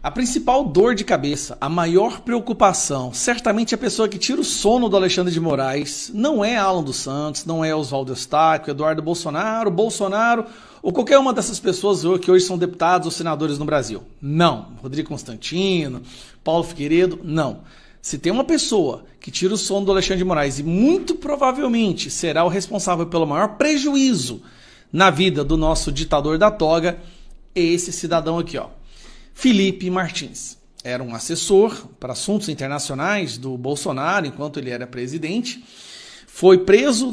A principal dor de cabeça, a maior preocupação, certamente a pessoa que tira o sono do Alexandre de Moraes, não é Alan dos Santos, não é Oswaldo Eustáquio, Eduardo Bolsonaro ou qualquer uma dessas pessoas que hoje são deputados ou senadores no Brasil. Não. Rodrigo Constantino, Paulo Figueiredo, não. Se tem uma pessoa que tira o sono do Alexandre de Moraes e muito provavelmente será o responsável pelo maior prejuízo na vida do nosso ditador da toga, é esse cidadão aqui, ó. Felipe Martins. Era um assessor para assuntos internacionais do Bolsonaro enquanto ele era presidente. Foi preso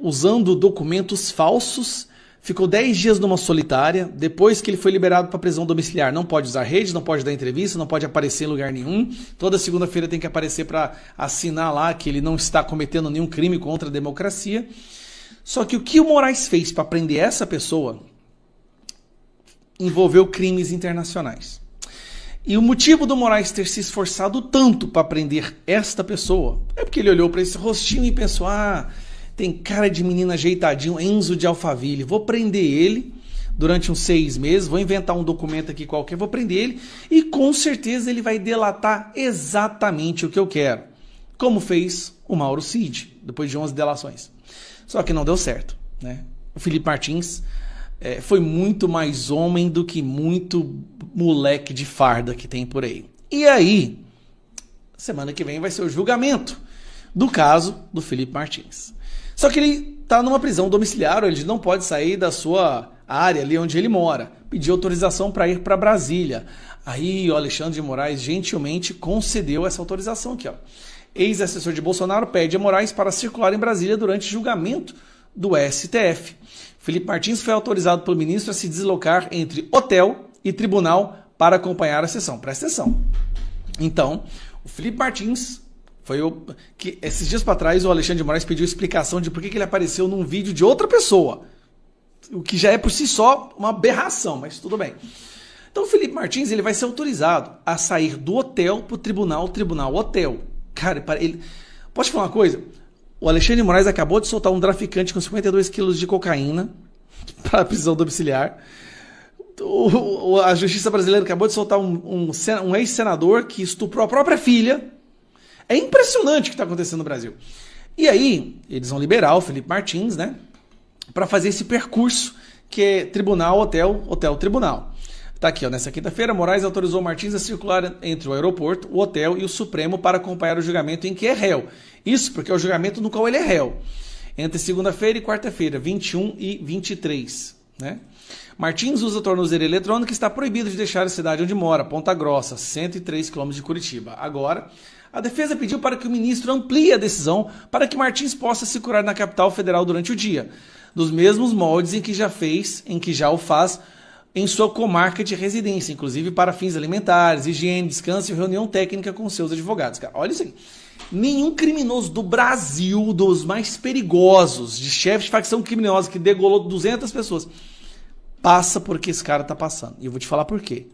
usando documentos falsos. Ficou 10 dias numa solitária. Depois que ele foi liberado para prisão domiciliar, não pode usar rede, não pode dar entrevista, não pode aparecer em lugar nenhum. Toda segunda-feira tem que aparecer para assinar lá que ele não está cometendo nenhum crime contra a democracia. Só que o que o Moraes fez para prender essa pessoa envolveu crimes internacionais. E o motivo do Moraes ter se esforçado tanto para prender esta pessoa é porque ele olhou para esse rostinho e pensou: tem cara de menino ajeitadinho, Enzo de Alphaville, vou prender ele durante uns 6 meses, vou inventar um documento aqui qualquer, vou prender ele e com certeza ele vai delatar exatamente o que eu quero, como fez o Mauro Cid, depois de 11 delações. Só que não deu certo, né? O Felipe Martins foi muito mais homem do que muito moleque de farda que tem por aí. E aí, semana que vem vai ser o julgamento do caso do Felipe Martins. Só que ele está numa prisão domiciliar, ele não pode sair da sua área ali onde ele mora. Pediu autorização para ir para Brasília. Aí o Alexandre de Moraes gentilmente concedeu essa autorização aqui, ó. Ex-assessor de Bolsonaro pede a Moraes para circular em Brasília durante julgamento do STF. Felipe Martins foi autorizado pelo ministro a se deslocar entre hotel e tribunal para acompanhar a sessão. Presta atenção. Então, o Felipe Martins que esses dias para trás o Alexandre de Moraes pediu explicação de por que ele apareceu num vídeo de outra pessoa. O que já é por si só uma aberração, mas tudo bem. Então o Felipe Martins ele vai ser autorizado a sair do hotel para o tribunal, hotel. Cara, posso te falar uma coisa? O Alexandre de Moraes acabou de soltar um traficante com 52 quilos de cocaína para a prisão domiciliar. A justiça brasileira acabou de soltar um ex-senador que estuprou a própria filha. É impressionante o que está acontecendo no Brasil. E aí, eles vão liberar o Felipe Martins, né? Para fazer esse percurso que é tribunal, hotel, tribunal. Tá aqui, ó, nessa quinta-feira, Moraes autorizou Martins a circular entre o aeroporto, o hotel e o Supremo para acompanhar o julgamento em que é réu. Isso porque é o julgamento no qual ele é réu. Entre segunda-feira e quarta-feira, 21 e 23, né? Martins usa tornozeleira eletrônica e está proibido de deixar a cidade onde mora, Ponta Grossa, 103 km de Curitiba. Agora, a defesa pediu para que o ministro amplie a decisão para que Martins possa se curar na capital federal durante o dia, dos mesmos moldes em que já o faz em sua comarca de residência, inclusive para fins alimentares, higiene, descanso e reunião técnica com seus advogados. Cara, olha isso aí. Nenhum criminoso do Brasil, dos mais perigosos, de chefe de facção criminosa que degolou 200 pessoas, passa por que esse cara está passando. E eu vou te falar por quê.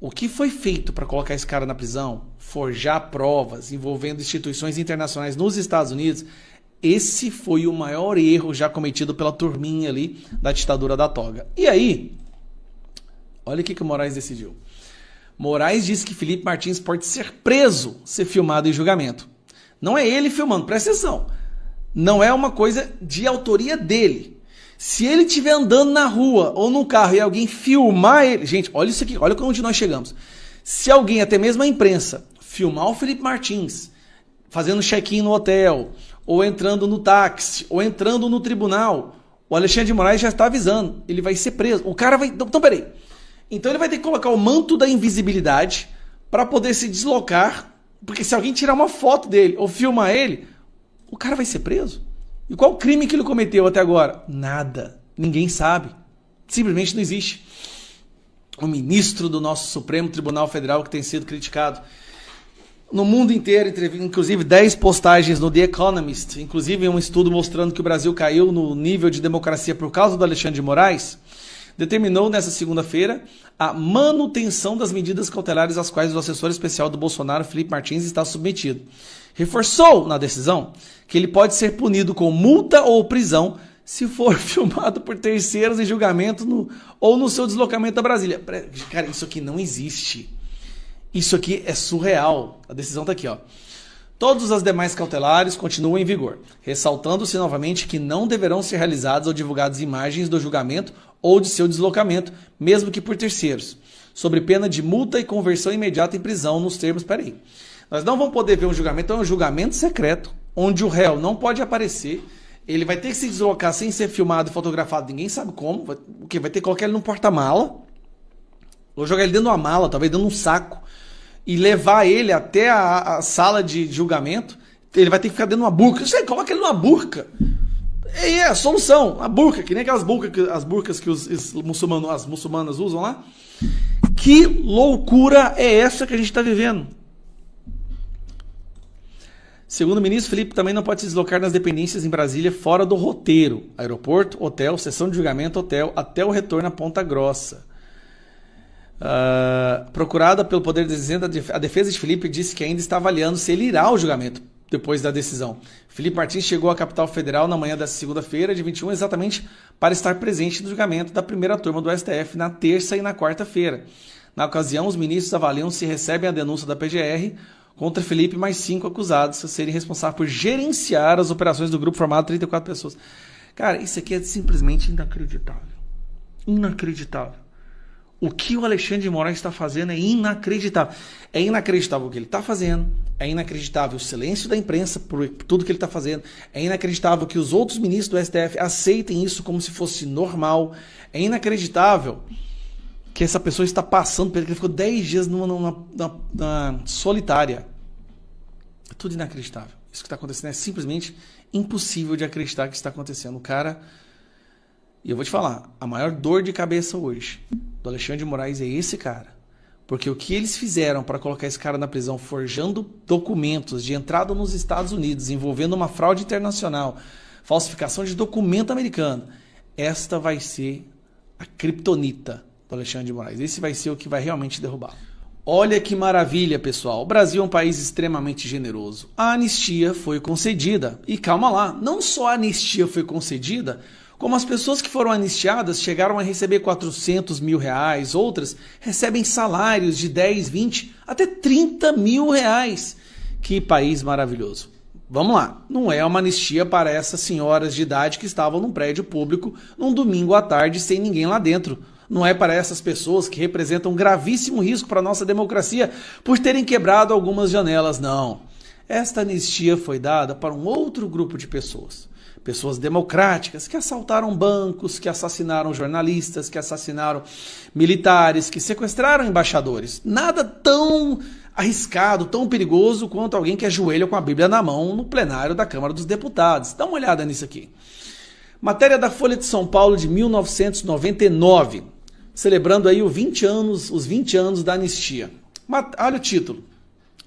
O que foi feito para colocar esse cara na prisão, forjar provas envolvendo instituições internacionais nos Estados Unidos, esse foi o maior erro já cometido pela turminha ali da ditadura da toga. E aí, olha o que o Moraes decidiu. Moraes disse que Felipe Martins pode ser preso se filmado em julgamento. Não é ele filmando, presta atenção. Não é uma coisa de autoria dele. Se ele estiver andando na rua ou no carro e alguém filmar ele... Gente, olha isso aqui, olha onde nós chegamos. Se alguém, até mesmo a imprensa, filmar o Felipe Martins fazendo check-in no hotel, ou entrando no táxi, ou entrando no tribunal, o Alexandre de Moraes já está avisando. Ele vai ser preso. O cara vai... Então, peraí. Então ele vai ter que colocar o manto da invisibilidade para poder se deslocar, porque se alguém tirar uma foto dele ou filmar ele, o cara vai ser preso. E qual o crime que ele cometeu até agora? Nada. Ninguém sabe. Simplesmente não existe. O ministro do nosso Supremo Tribunal Federal que tem sido criticado no mundo inteiro, inclusive 10 postagens no The Economist, inclusive um estudo mostrando que o Brasil caiu no nível de democracia por causa do Alexandre de Moraes, determinou nessa segunda-feira a manutenção das medidas cautelares às quais o assessor especial do Bolsonaro, Felipe Martins, está submetido. Reforçou na decisão que ele pode ser punido com multa ou prisão se for filmado por terceiros em julgamento ou no seu deslocamento a Brasília. Cara, isso aqui não existe. Isso aqui é surreal. A decisão está aqui, ó. Todas as demais cautelares continuam em vigor, ressaltando-se novamente que não deverão ser realizadas ou divulgadas imagens do julgamento ou de seu deslocamento, mesmo que por terceiros, sob pena de multa e conversão imediata em prisão nos termos... Peraí. Nós não vamos poder ver um julgamento, é um julgamento secreto, onde o réu não pode aparecer, ele vai ter que se deslocar sem ser filmado e fotografado, ninguém sabe como, o que vai ter que colocar ele num porta-mala, ou jogar ele dentro de uma mala, talvez dentro de um saco, e levar ele até a sala de julgamento. Ele vai ter que ficar dentro de uma burca. Você coloca ele numa burca. É a solução, a burca, que nem aquelas burcas que as muçulmanas usam lá. Que loucura é essa que a gente está vivendo? Segundo o ministro, Felipe também não pode se deslocar nas dependências em Brasília fora do roteiro. Aeroporto, hotel, sessão de julgamento, hotel, até o retorno a Ponta Grossa. Procurada pelo Poder Dizendo, a defesa de Felipe disse que ainda está avaliando se ele irá ao julgamento depois da decisão. Felipe Martins chegou à capital federal na manhã desta segunda-feira, de 21, exatamente para estar presente no julgamento da primeira turma do STF na terça e na quarta-feira. Na ocasião, os ministros avaliam se recebem a denúncia da PGR contra Felipe e mais 5 acusados a serem responsáveis por gerenciar as operações do grupo formado de 34 pessoas. Cara, isso aqui é simplesmente inacreditável. Inacreditável. O que o Alexandre de Moraes está fazendo é inacreditável. É inacreditável o que ele está fazendo. É inacreditável o silêncio da imprensa por tudo que ele está fazendo. É inacreditável que os outros ministros do STF aceitem isso como se fosse normal. É inacreditável que essa pessoa está passando, porque ele ficou 10 dias na solitária. É tudo inacreditável. Isso que está acontecendo é simplesmente impossível de acreditar que está acontecendo. O cara... E eu vou te falar, a maior dor de cabeça hoje do Alexandre de Moraes é esse cara. Porque o que eles fizeram para colocar esse cara na prisão, forjando documentos de entrada nos Estados Unidos, envolvendo uma fraude internacional, falsificação de documento americano, esta vai ser a criptonita do Alexandre de Moraes. Esse vai ser o que vai realmente derrubar. Olha que maravilha, pessoal. O Brasil é um país extremamente generoso. A anistia foi concedida. E calma lá, não só a anistia foi concedida, como as pessoas que foram anistiadas chegaram a receber 400 mil reais, outras recebem salários de 10, 20, até 30 mil reais. Que país maravilhoso. Vamos lá, não é uma anistia para essas senhoras de idade que estavam num prédio público num domingo à tarde sem ninguém lá dentro. Não é para essas pessoas que representam um gravíssimo risco para a nossa democracia por terem quebrado algumas janelas, não. Esta anistia foi dada para um outro grupo de pessoas. Pessoas democráticas que assaltaram bancos, que assassinaram jornalistas, que assassinaram militares, que sequestraram embaixadores. Nada tão arriscado, tão perigoso quanto alguém que ajoelha com a Bíblia na mão no plenário da Câmara dos Deputados. Dá uma olhada nisso aqui. Matéria da Folha de São Paulo de 1999, celebrando aí os 20 anos da anistia. Olha o título.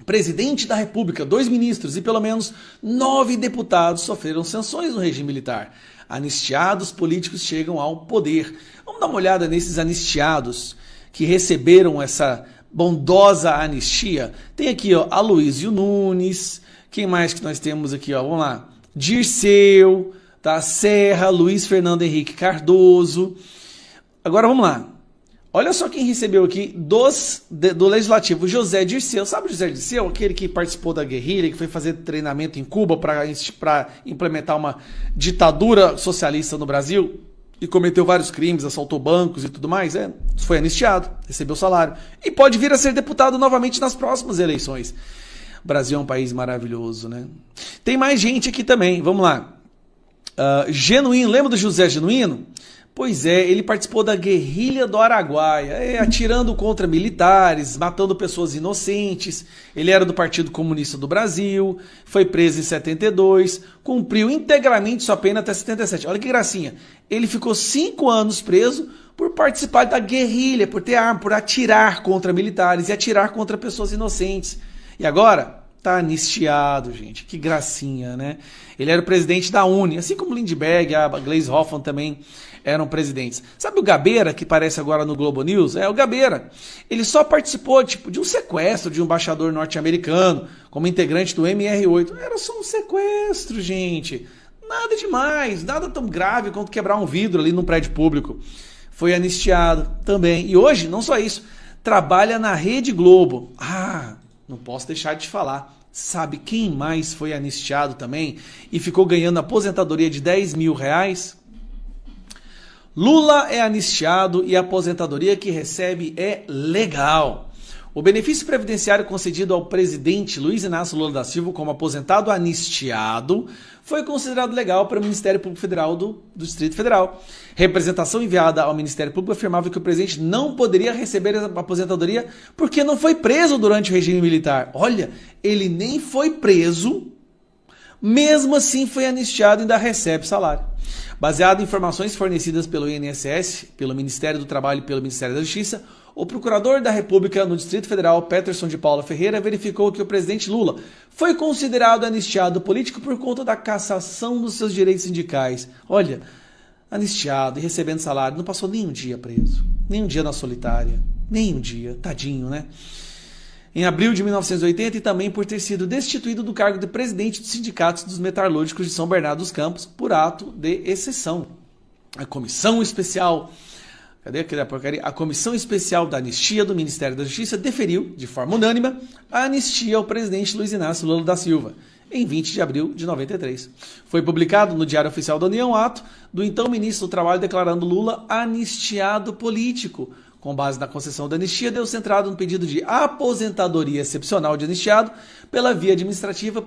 Presidente da República, 2 ministros e pelo menos 9 deputados sofreram sanções no regime militar. Anistiados políticos chegam ao poder. Vamos dar uma olhada nesses anistiados que receberam essa bondosa anistia. Tem aqui, ó, Aloysio Nunes. Quem mais que nós temos aqui, ó? Vamos lá. Dirceu, tá? Serra, Luiz Fernando Henrique Cardoso. Agora vamos lá. Olha só quem recebeu aqui do Legislativo, José Dirceu. Sabe o José Dirceu? Aquele que participou da guerrilha, que foi fazer treinamento em Cuba para implementar uma ditadura socialista no Brasil e cometeu vários crimes, assaltou bancos e tudo mais. Foi anistiado, recebeu salário e pode vir a ser deputado novamente nas próximas eleições. O Brasil é um país maravilhoso, né? Tem mais gente aqui também, vamos lá. Genuíno, lembra do José Genuíno? Pois é, ele participou da guerrilha do Araguaia, atirando contra militares, matando pessoas inocentes. Ele era do Partido Comunista do Brasil, foi preso em 72, cumpriu integralmente sua pena até 77. Olha que gracinha, ele ficou 5 anos preso por participar da guerrilha, por ter arma, por atirar contra militares e atirar contra pessoas inocentes. E agora tá anistiado, gente. Que gracinha, né? Ele era o presidente da UNE, assim como Lindbergh, a Gleisi Hoffmann também eram presidentes. Sabe o Gabeira, que aparece agora no Globo News? É o Gabeira. Ele só participou de um sequestro de um embaixador norte-americano, como integrante do MR8. Era só um sequestro, gente. Nada demais, nada tão grave quanto quebrar um vidro ali num prédio público. Foi anistiado também. E hoje, não só isso, trabalha na Rede Globo. Ah, não posso deixar de falar. Sabe quem mais foi anistiado também e ficou ganhando aposentadoria de 10 mil reais? Lula é anistiado e a aposentadoria que recebe é legal. O benefício previdenciário concedido ao presidente Luiz Inácio Lula da Silva como aposentado anistiado foi considerado legal para o Ministério Público Federal do Distrito Federal. Representação enviada ao Ministério Público afirmava que o presidente não poderia receber a aposentadoria porque não foi preso durante o regime militar. Olha, ele nem foi preso, mesmo assim foi anistiado e ainda recebe salário. Baseado em informações fornecidas pelo INSS, pelo Ministério do Trabalho e pelo Ministério da Justiça, o procurador da República no Distrito Federal, Peterson de Paula Ferreira, verificou que o presidente Lula foi considerado anistiado político por conta da cassação dos seus direitos sindicais. Olha, anistiado e recebendo salário, não passou nem um dia preso, nem um dia na solitária, nem um dia, tadinho, né? Em abril de 1980 e também por ter sido destituído do cargo de presidente dos sindicatos dos metalúrgicos de São Bernardo dos Campos por ato de exceção. A Comissão Especial... Cadê aquela porcaria? A Comissão Especial da Anistia do Ministério da Justiça deferiu, de forma unânime, a anistia ao presidente Luiz Inácio Lula da Silva, em 20 de abril de 93. Foi publicado no Diário Oficial da União ato do então ministro do Trabalho declarando Lula anistiado político. Com base na concessão da anistia, deu centrado no pedido de aposentadoria excepcional de anistiado pela via administrativa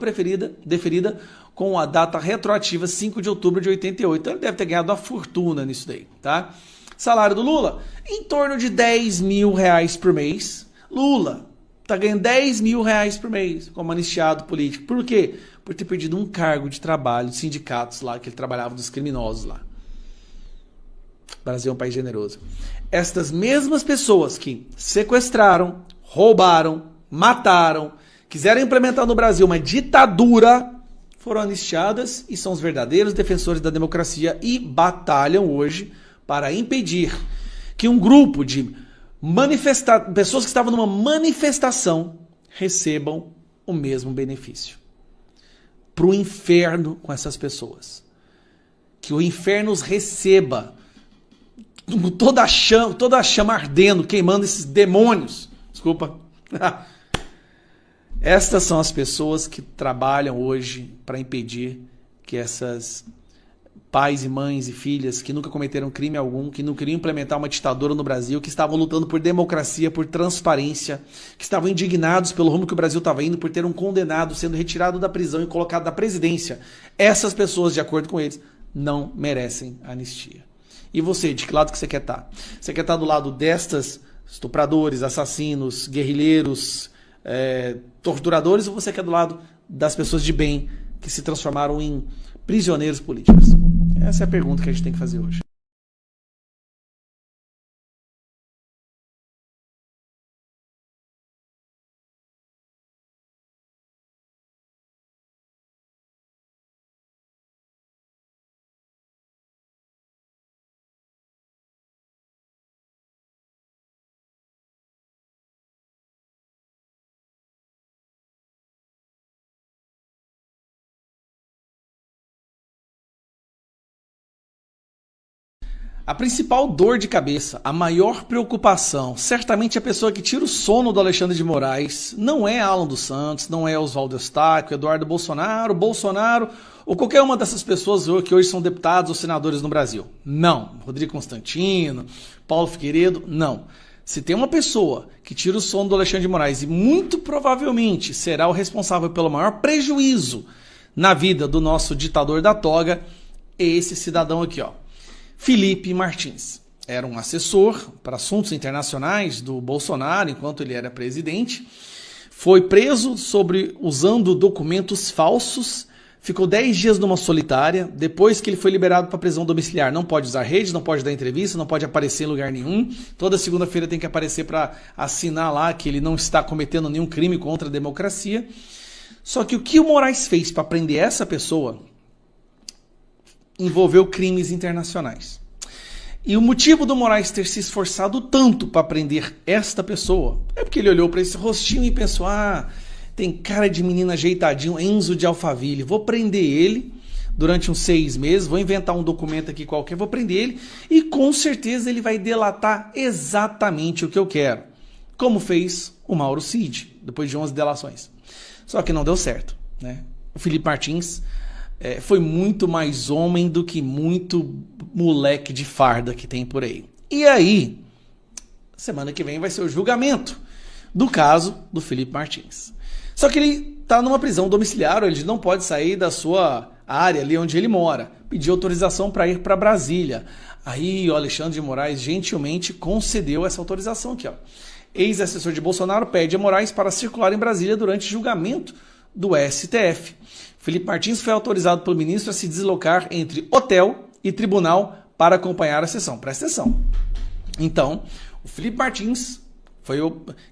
deferida com a data retroativa 5 de outubro de 88. Então ele deve ter ganhado uma fortuna nisso daí, tá? Salário do Lula, em torno de 10 mil reais por mês. Lula está ganhando 10 mil reais por mês como anistiado político. Por quê? Por ter perdido um cargo de trabalho de sindicatos lá, que ele trabalhava dos criminosos lá. O Brasil é um país generoso. Estas mesmas pessoas que sequestraram, roubaram, mataram, quiseram implementar no Brasil uma ditadura, foram anistiadas e são os verdadeiros defensores da democracia e batalham hoje para impedir que um grupo de pessoas que estavam numa manifestação recebam o mesmo benefício. Para o inferno com essas pessoas. Que o inferno os receba. Toda a chama ardendo, queimando esses demônios. Desculpa. Estas são as pessoas que trabalham hoje para impedir que essas pais e mães e filhas que nunca cometeram crime algum, que não queriam implementar uma ditadura no Brasil, que estavam lutando por democracia, por transparência, que estavam indignados pelo rumo que o Brasil estava indo, por ter um condenado sendo retirado da prisão e colocado da presidência. Essas pessoas, de acordo com eles, não merecem anistia. E você, de que lado que você quer estar? Você quer estar do lado destas estupradores, assassinos, guerrilheiros, torturadores, ou você quer do lado das pessoas de bem que se transformaram em prisioneiros políticos? Essa é a pergunta que a gente tem que fazer hoje. A principal dor de cabeça, a maior preocupação, certamente a pessoa que tira o sono do Alexandre de Moraes, não é Alan dos Santos, não é Oswaldo Eustáquio, Eduardo Bolsonaro ou qualquer uma dessas pessoas que hoje são deputados ou senadores no Brasil. Não. Rodrigo Constantino, Paulo Figueiredo, não. Se tem uma pessoa que tira o sono do Alexandre de Moraes e muito provavelmente será o responsável pelo maior prejuízo na vida do nosso ditador da toga, é esse cidadão aqui, ó. Felipe Martins. Era um assessor para assuntos internacionais do Bolsonaro enquanto ele era presidente. Foi preso usando documentos falsos. Ficou 10 dias numa solitária. Depois que ele foi liberado para prisão domiciliar, não pode usar rede, não pode dar entrevista, não pode aparecer em lugar nenhum. Toda segunda-feira tem que aparecer para assinar lá que ele não está cometendo nenhum crime contra a democracia. Só que o que o Moraes fez para prender essa pessoa envolveu crimes internacionais. E o motivo do Moraes ter se esforçado tanto para prender esta pessoa é porque ele olhou para esse rostinho e pensou: ah, tem cara de menino ajeitadinho, Enzo de Alphaville, vou prender ele durante uns 6 meses, vou inventar um documento aqui qualquer, vou prender ele e com certeza ele vai delatar exatamente o que eu quero. como fez o Mauro Cid, depois de 11 delações. Só que não deu certo, né? O Felipe Martins foi muito mais homem do que muito moleque de farda que tem por aí. E aí, semana que vem vai ser o julgamento do caso do Felipe Martins. Só que ele está numa prisão domiciliar, ele não pode sair da sua área ali onde ele mora. Pediu autorização para ir para Brasília. Aí o Alexandre de Moraes gentilmente concedeu essa autorização aqui, ó. Ex-assessor de Bolsonaro pede a Moraes para circular em Brasília durante julgamento do STF. Felipe Martins foi autorizado pelo ministro a se deslocar entre hotel e tribunal para acompanhar a sessão. Presta atenção. Então, o Felipe Martins foi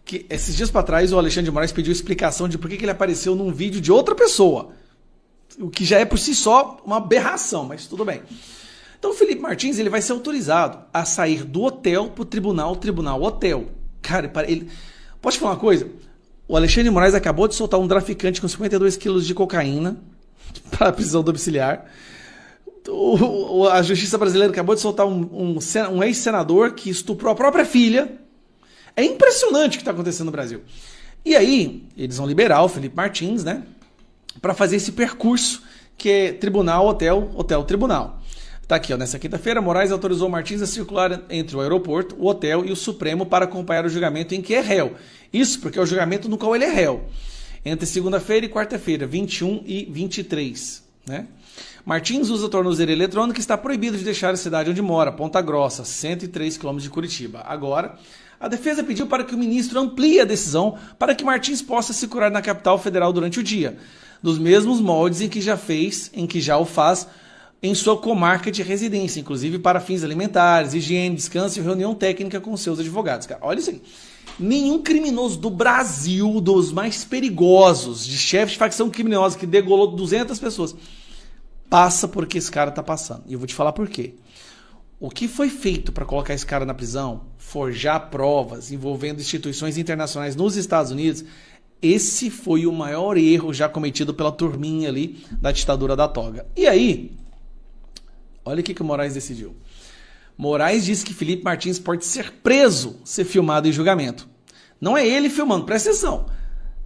que esses dias para trás o Alexandre de Moraes pediu explicação de por que ele apareceu num vídeo de outra pessoa. O que já é por si só uma aberração, mas tudo bem. Então o Felipe Martins ele vai ser autorizado a sair do hotel para o tribunal, hotel. Cara, ele... Posso te falar uma coisa? O Alexandre de Moraes acabou de soltar um traficante com 52 quilos de cocaína para a prisão domiciliar. A justiça brasileira acabou de soltar um ex-senador que estuprou a própria filha. É impressionante o que está acontecendo no Brasil. E aí, eles vão liberar o Felipe Martins, né? Para fazer esse percurso que é tribunal, hotel, tribunal. Tá aqui, ó, nessa quinta-feira, Moraes autorizou Martins a circular entre o aeroporto, o hotel e o Supremo para acompanhar o julgamento em que é réu. Isso porque é o julgamento no qual ele é réu. Entre segunda-feira e quarta-feira, 21 e 23, né? Martins usa tornozeleira eletrônica e está proibido de deixar a cidade onde mora, Ponta Grossa, 103 km de Curitiba. Agora, a defesa pediu para que o ministro amplie a decisão para que Martins possa se curar na capital federal durante o dia, dos mesmos moldes em que já o faz em sua comarca de residência, inclusive para fins alimentares, higiene, descanso e reunião técnica com seus advogados. Cara, olha isso aí. Nenhum criminoso do Brasil, dos mais perigosos, de chefe de facção criminosa que degolou 200 pessoas, passa por que esse cara tá passando. E eu vou te falar por quê. O que foi feito para colocar esse cara na prisão, forjar provas envolvendo instituições internacionais nos Estados Unidos, esse foi o maior erro já cometido pela turminha ali da ditadura da toga. E aí, olha o que o Moraes decidiu. Moraes disse que Felipe Martins pode ser preso se filmado em julgamento. Não é ele filmando, presta atenção.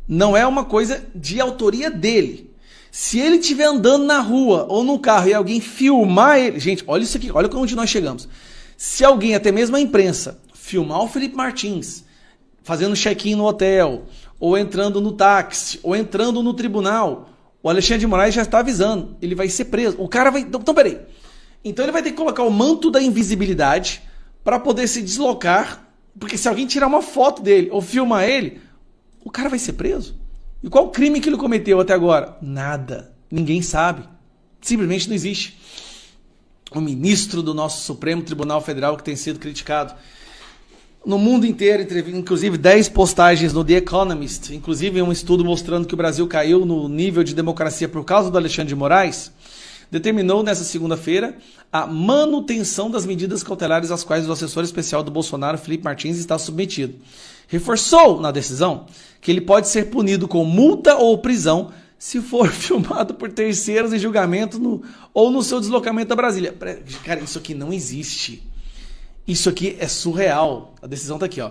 Não é uma coisa de autoria dele. Se ele estiver andando na rua ou no carro e alguém filmar ele... Gente, olha isso aqui, olha onde nós chegamos. Se alguém, até mesmo a imprensa, filmar o Felipe Martins fazendo check-in no hotel, ou entrando no táxi, ou entrando no tribunal, o Alexandre de Moraes já está avisando. Ele vai ser preso. O cara vai... Então, peraí. Então ele vai ter que colocar o manto da invisibilidade para poder se deslocar, porque se alguém tirar uma foto dele ou filmar ele, o cara vai ser preso. E qual o crime que ele cometeu até agora? Nada. Ninguém sabe. Simplesmente não existe. O ministro do nosso Supremo Tribunal Federal que tem sido criticado no mundo inteiro, inclusive 10 postagens no The Economist, inclusive um estudo mostrando que o Brasil caiu no nível de democracia por causa do Alexandre de Moraes, determinou nesta segunda-feira a manutenção das medidas cautelares às quais o assessor especial do Bolsonaro, Felipe Martins, está submetido. Reforçou na decisão que ele pode ser punido com multa ou prisão se for filmado por terceiros em julgamento ou no seu deslocamento a Brasília. Cara, isso aqui não existe. Isso aqui é surreal. A decisão está aqui, ó.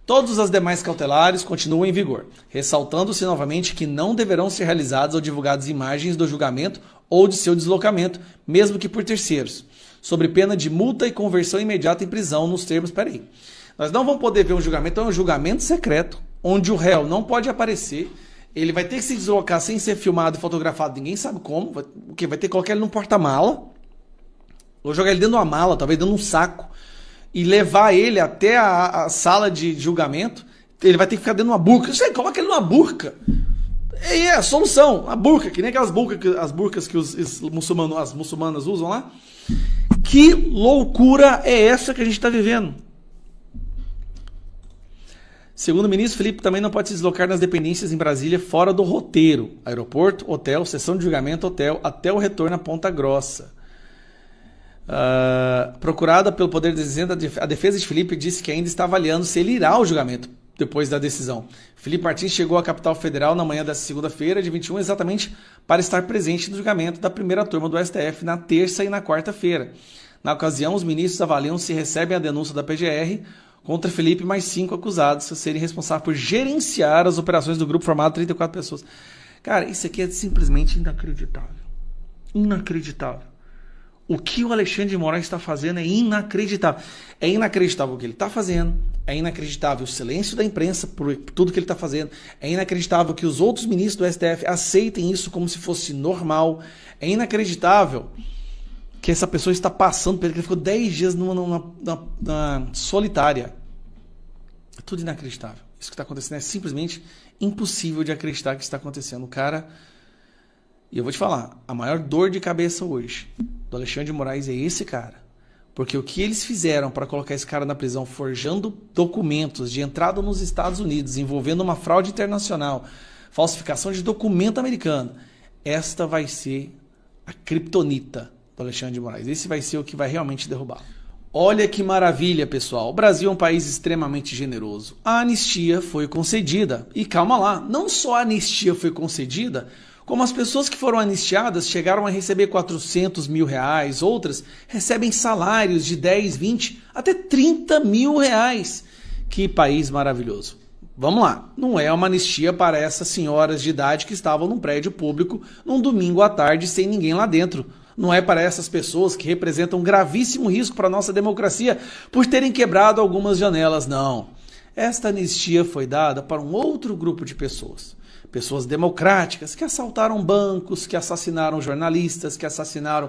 Todas as demais cautelares continuam em vigor, ressaltando-se novamente que não deverão ser realizadas ou divulgadas imagens do julgamento ou de seu deslocamento, mesmo que por terceiros, sob pena de multa e conversão imediata em prisão nos termos... Peraí. Nós não vamos poder ver um julgamento, então é um julgamento secreto, onde o réu não pode aparecer, ele vai ter que se deslocar sem ser filmado e fotografado, ninguém sabe como, o que vai ter que colocar ele num porta-mala, ou jogar ele dentro de uma mala, talvez dentro de um saco, e levar ele até a sala de julgamento. Ele vai ter que ficar dentro de uma burca. Sei, coloca ele numa burca. É a solução, a burca, que nem aquelas burcas que as muçulmanas usam lá. Que loucura é essa que a gente está vivendo? Segundo o ministro, Felipe também não pode se deslocar nas dependências em Brasília fora do roteiro. Aeroporto, hotel, sessão de julgamento, hotel, até o retorno a Ponta Grossa. Procurada pelo Poder de Dizenda, a defesa de Felipe disse que ainda está avaliando se ele irá ao julgamento depois da decisão. Felipe Martins chegou à capital federal na manhã desta segunda-feira, de 21, exatamente para estar presente no julgamento da primeira turma do STF na terça e na quarta-feira. Na ocasião, os ministros avaliam se recebem a denúncia da PGR Contra Felipe, mais 5 acusados de serem responsáveis por gerenciar as operações do grupo formado de 34 pessoas. Cara, isso aqui é simplesmente inacreditável. Inacreditável. O que o Alexandre de Moraes está fazendo é inacreditável. É inacreditável o que ele está fazendo. É inacreditável o silêncio da imprensa por tudo que ele está fazendo. É inacreditável que os outros ministros do STF aceitem isso como se fosse normal. É inacreditável que essa pessoa está passando, porque ele ficou 10 dias na solitária. É tudo inacreditável. Isso que está acontecendo é simplesmente impossível de acreditar que está acontecendo. O cara... E eu vou te falar, a maior dor de cabeça hoje do Alexandre de Moraes é esse cara. Porque o que eles fizeram para colocar esse cara na prisão, forjando documentos de entrada nos Estados Unidos, envolvendo uma fraude internacional, falsificação de documento americano, esta vai ser a criptonita do Alexandre de Moraes. Esse vai ser o que vai realmente derrubar. Olha que maravilha, pessoal. O Brasil é um país extremamente generoso. A anistia foi concedida. E calma lá, não só a anistia foi concedida, como as pessoas que foram anistiadas chegaram a receber 400 mil reais, outras recebem salários de 10, 20, até 30 mil reais. Que país maravilhoso. Vamos lá, não é uma anistia para essas senhoras de idade que estavam num prédio público num domingo à tarde sem ninguém lá dentro. Não é para essas pessoas que representam um gravíssimo risco para a nossa democracia por terem quebrado algumas janelas, não. Esta anistia foi dada para um outro grupo de pessoas. Pessoas democráticas que assaltaram bancos, que assassinaram jornalistas, que assassinaram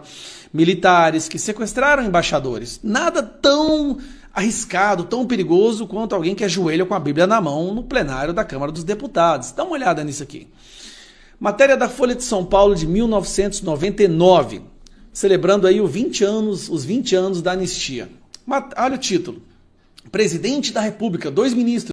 militares, que sequestraram embaixadores. Nada tão arriscado, tão perigoso quanto alguém que ajoelha com a Bíblia na mão no plenário da Câmara dos Deputados. Dá uma olhada nisso aqui. Matéria da Folha de São Paulo de 1999, celebrando aí os 20 anos da anistia. Olha o título. Presidente da República, 2 ministros.